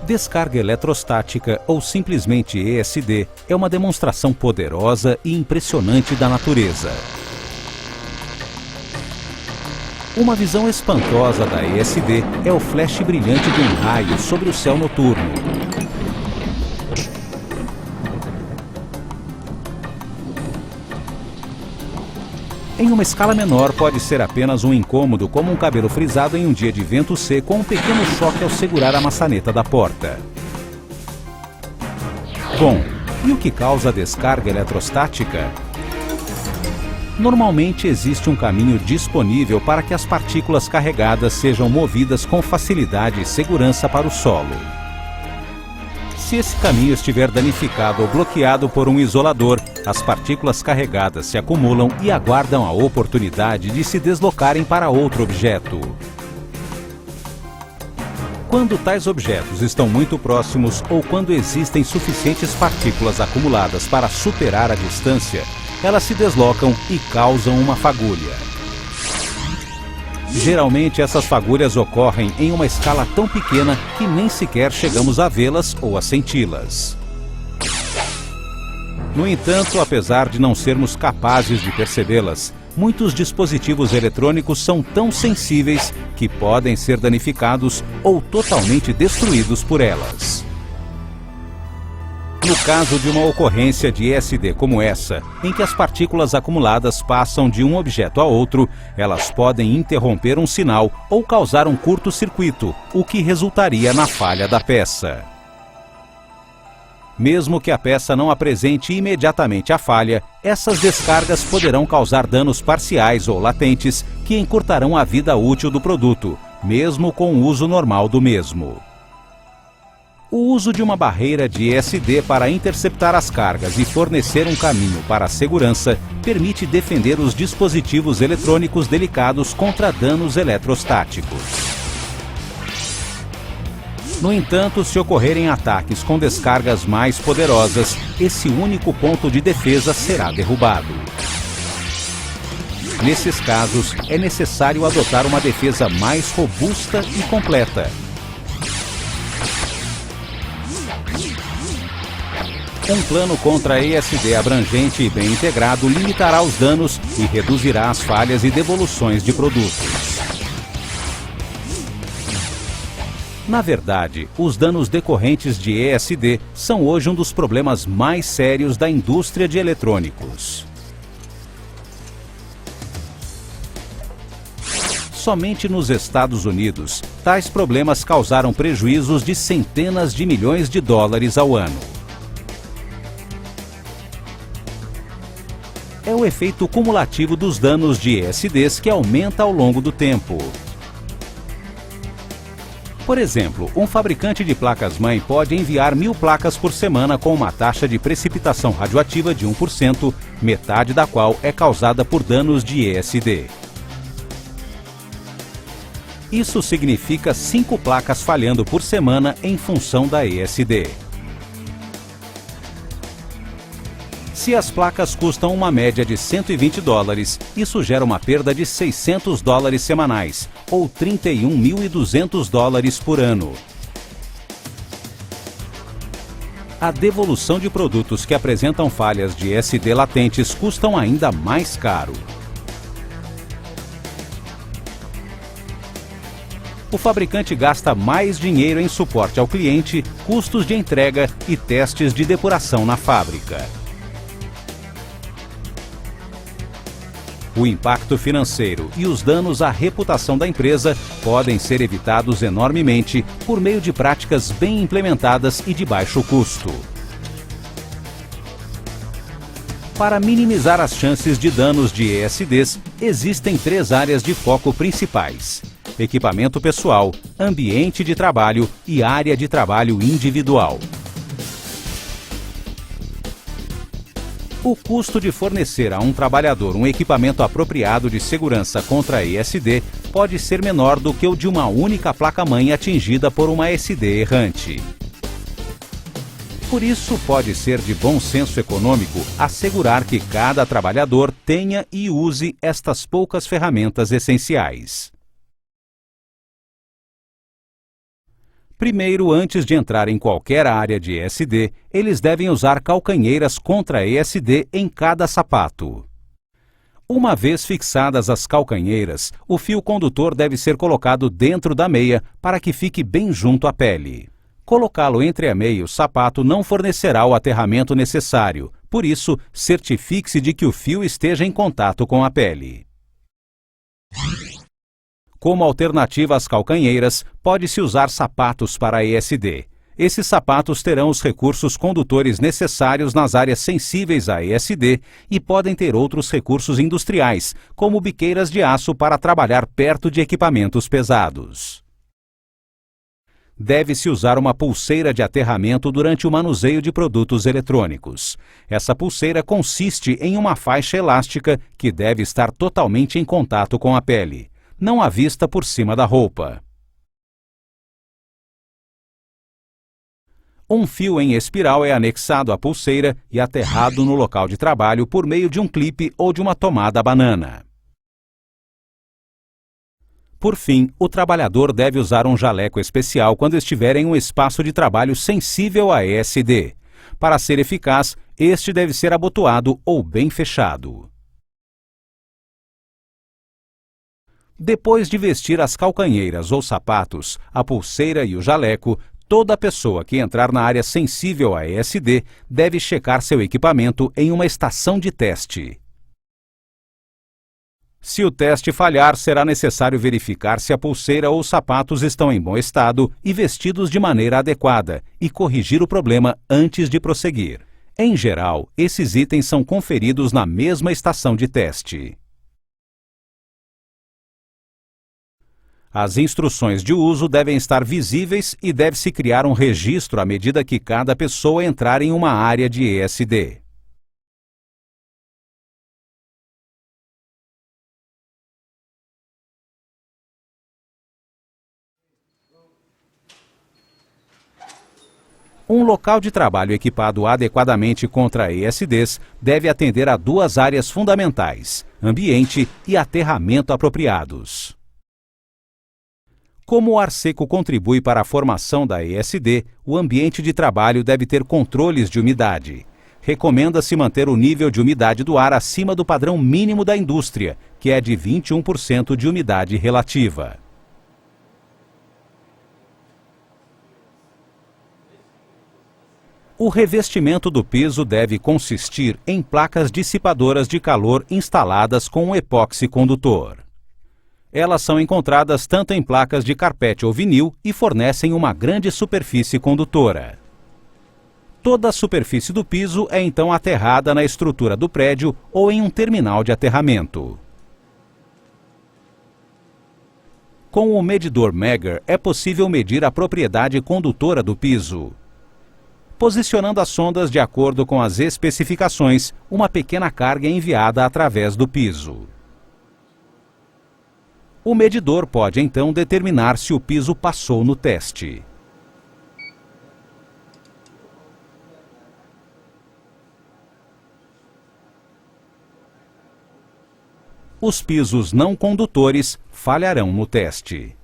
Descarga eletrostática, ou simplesmente ESD, é uma demonstração poderosa e impressionante da natureza. Uma visão espantosa da ESD é o flash brilhante de um raio sobre o céu noturno. Em uma escala menor, pode ser apenas um incômodo, como um cabelo frisado em um dia de vento seco ou um pequeno choque ao segurar a maçaneta da porta. Bom, e o que causa a descarga eletrostática? Normalmente existe um caminho disponível para que as partículas carregadas sejam movidas com facilidade e segurança para o solo. Se esse caminho estiver danificado ou bloqueado por um isolador, as partículas carregadas se acumulam e aguardam a oportunidade de se deslocarem para outro objeto. Quando tais objetos estão muito próximos ou quando existem suficientes partículas acumuladas para superar a distância, elas se deslocam e causam uma fagulha. Geralmente essas fagulhas ocorrem em uma escala tão pequena que nem sequer chegamos a vê-las ou a senti-las. No entanto, apesar de não sermos capazes de percebê-las, muitos dispositivos eletrônicos são tão sensíveis que podem ser danificados ou totalmente destruídos por elas. No caso de uma ocorrência de ESD como essa, em que as partículas acumuladas passam de um objeto a outro, elas podem interromper um sinal ou causar um curto-circuito, o que resultaria na falha da peça. Mesmo que a peça não apresente imediatamente a falha, essas descargas poderão causar danos parciais ou latentes que encurtarão a vida útil do produto, mesmo com o uso normal do mesmo. O uso de uma barreira de ESD para interceptar as cargas e fornecer um caminho para a segurança permite defender os dispositivos eletrônicos delicados contra danos eletrostáticos. No entanto, se ocorrerem ataques com descargas mais poderosas, esse único ponto de defesa será derrubado. Nesses casos, é necessário adotar uma defesa mais robusta e completa. Um plano contra ESD abrangente e bem integrado limitará os danos e reduzirá as falhas e devoluções de produtos. Na verdade, os danos decorrentes de ESD são hoje um dos problemas mais sérios da indústria de eletrônicos. Somente nos Estados Unidos, tais problemas causaram prejuízos de centenas de milhões de dólares ao ano. É o efeito cumulativo dos danos de ESDs que aumenta ao longo do tempo. Por exemplo, um fabricante de placas-mãe pode enviar 1000 placas por semana com uma taxa de precipitação radioativa de 1%, metade da qual é causada por danos de ESD. Isso significa 5 placas falhando por semana em função da ESD. Se as placas custam uma média de $120, isso gera uma perda de $600 semanais, ou $31.200 por ano. A devolução de produtos que apresentam falhas de ESD latentes custam ainda mais caro. O fabricante gasta mais dinheiro em suporte ao cliente, custos de entrega e testes de depuração na fábrica. O impacto financeiro e os danos à reputação da empresa podem ser evitados enormemente por meio de práticas bem implementadas e de baixo custo. Para minimizar as chances de danos de ESDs, existem 3 áreas de foco principais: equipamento pessoal, ambiente de trabalho e área de trabalho individual. O custo de fornecer a um trabalhador um equipamento apropriado de segurança contra ESD pode ser menor do que o de uma única placa-mãe atingida por uma ESD errante. Por isso, pode ser de bom senso econômico assegurar que cada trabalhador tenha e use estas poucas ferramentas essenciais. Primeiro, antes de entrar em qualquer área de ESD, eles devem usar calcanheiras contra ESD em cada sapato. Uma vez fixadas as calcanheiras, o fio condutor deve ser colocado dentro da meia para que fique bem junto à pele. Colocá-lo entre a meia e o sapato não fornecerá o aterramento necessário, por isso, certifique-se de que o fio esteja em contato com a pele. Como alternativa às calcanheiras, pode-se usar sapatos para ESD. Esses sapatos terão os recursos condutores necessários nas áreas sensíveis a ESD e podem ter outros recursos industriais, como biqueiras de aço para trabalhar perto de equipamentos pesados. Deve-se usar uma pulseira de aterramento durante o manuseio de produtos eletrônicos. Essa pulseira consiste em uma faixa elástica que deve estar totalmente em contato com a pele, não à vista por cima da roupa. Um fio em espiral é anexado à pulseira e aterrado no local de trabalho por meio de um clipe ou de uma tomada banana. Por fim, o trabalhador deve usar um jaleco especial quando estiver em um espaço de trabalho sensível a ESD. Para ser eficaz, este deve ser abotoado ou bem fechado. Depois de vestir as calcanheiras ou sapatos, a pulseira e o jaleco, toda pessoa que entrar na área sensível a ESD deve checar seu equipamento em uma estação de teste. Se o teste falhar, será necessário verificar se a pulseira ou os sapatos estão em bom estado e vestidos de maneira adequada e corrigir o problema antes de prosseguir. Em geral, esses itens são conferidos na mesma estação de teste. As instruções de uso devem estar visíveis e deve-se criar um registro à medida que cada pessoa entrar em uma área de ESD. Um local de trabalho equipado adequadamente contra ESDs deve atender a duas áreas fundamentais: ambiente e aterramento apropriados. Como o ar seco contribui para a formação da ESD, o ambiente de trabalho deve ter controles de umidade. Recomenda-se manter o nível de umidade do ar acima do padrão mínimo da indústria, que é de 21% de umidade relativa. O revestimento do piso deve consistir em placas dissipadoras de calor instaladas com um epóxi condutor. Elas são encontradas tanto em placas de carpete ou vinil e fornecem uma grande superfície condutora. Toda a superfície do piso é então aterrada na estrutura do prédio ou em um terminal de aterramento. Com o medidor Megger é possível medir a propriedade condutora do piso. Posicionando as sondas de acordo com as especificações, uma pequena carga é enviada através do piso. O medidor pode então determinar se o piso passou no teste. Os pisos não condutores falharão no teste.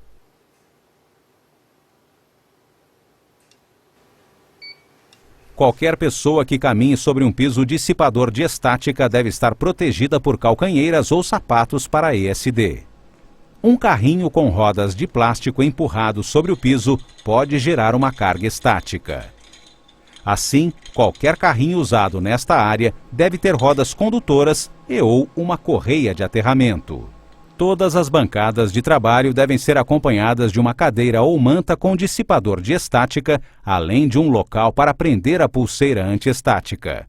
Qualquer pessoa que caminhe sobre um piso dissipador de estática deve estar protegida por calcanheiras ou sapatos para ESD. Um carrinho com rodas de plástico empurrado sobre o piso pode gerar uma carga estática. Assim, qualquer carrinho usado nesta área deve ter rodas condutoras e/ou uma correia de aterramento. Todas as bancadas de trabalho devem ser acompanhadas de uma cadeira ou manta com dissipador de estática, além de um local para prender a pulseira antiestática.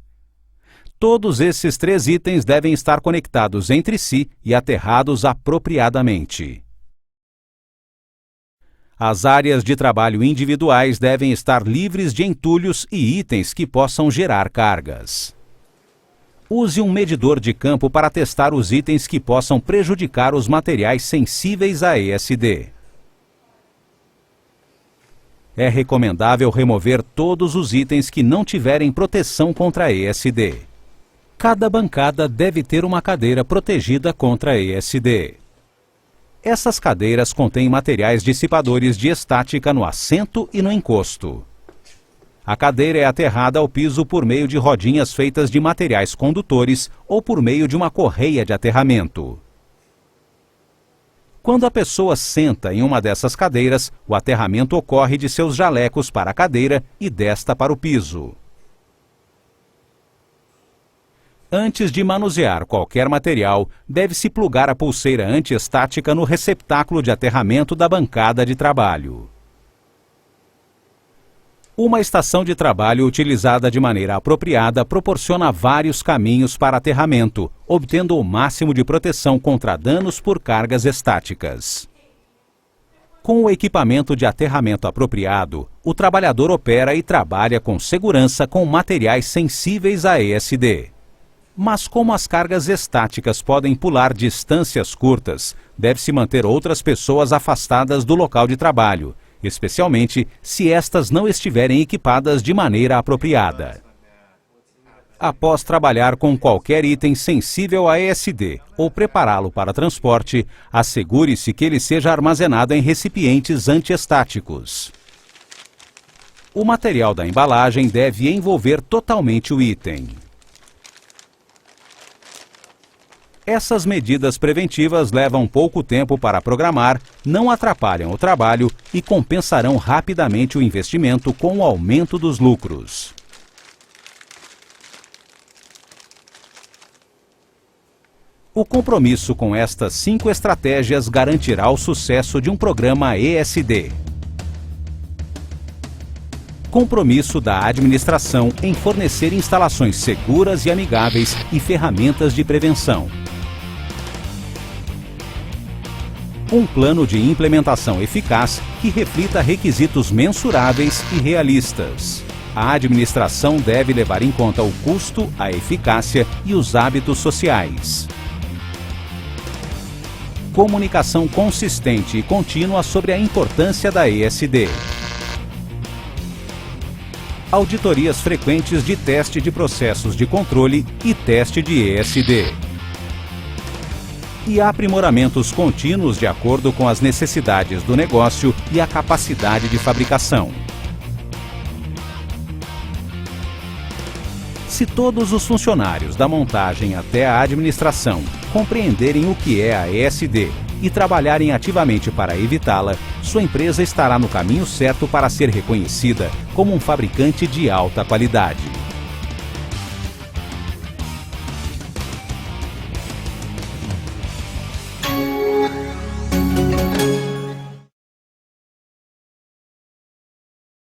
Todos esses três itens devem estar conectados entre si e aterrados apropriadamente. As áreas de trabalho individuais devem estar livres de entulhos e itens que possam gerar cargas. Use um medidor de campo para testar os itens que possam prejudicar os materiais sensíveis a ESD. É recomendável remover todos os itens que não tiverem proteção contra ESD. Cada bancada deve ter uma cadeira protegida contra ESD. Essas cadeiras contêm materiais dissipadores de estática no assento e no encosto. A cadeira é aterrada ao piso por meio de rodinhas feitas de materiais condutores ou por meio de uma correia de aterramento. Quando a pessoa senta em uma dessas cadeiras, o aterramento ocorre de seus jalecos para a cadeira e desta para o piso. Antes de manusear qualquer material, deve-se plugar a pulseira antiestática no receptáculo de aterramento da bancada de trabalho. Uma estação de trabalho utilizada de maneira apropriada proporciona vários caminhos para aterramento, obtendo o máximo de proteção contra danos por cargas estáticas. Com o equipamento de aterramento apropriado, o trabalhador opera e trabalha com segurança com materiais sensíveis a ESD. Mas como as cargas estáticas podem pular distâncias curtas, deve-se manter outras pessoas afastadas do local de trabalho, especialmente se estas não estiverem equipadas de maneira apropriada. Após trabalhar com qualquer item sensível a ESD ou prepará-lo para transporte, assegure-se que ele seja armazenado em recipientes antiestáticos. O material da embalagem deve envolver totalmente o item. Essas medidas preventivas levam pouco tempo para programar, não atrapalham o trabalho e compensarão rapidamente o investimento com o aumento dos lucros. O compromisso com estas 5 estratégias garantirá o sucesso de um programa ESD. Compromisso da administração em fornecer instalações seguras e amigáveis e ferramentas de prevenção. Um plano de implementação eficaz que reflita requisitos mensuráveis e realistas. A administração deve levar em conta o custo, a eficácia e os hábitos sociais. Comunicação consistente e contínua sobre a importância da ESD. Auditorias frequentes de teste de processos de controle e teste de ESD. E aprimoramentos contínuos de acordo com as necessidades do negócio e a capacidade de fabricação. Se todos os funcionários da montagem até a administração compreenderem o que é a ESD e trabalharem ativamente para evitá-la, sua empresa estará no caminho certo para ser reconhecida como um fabricante de alta qualidade.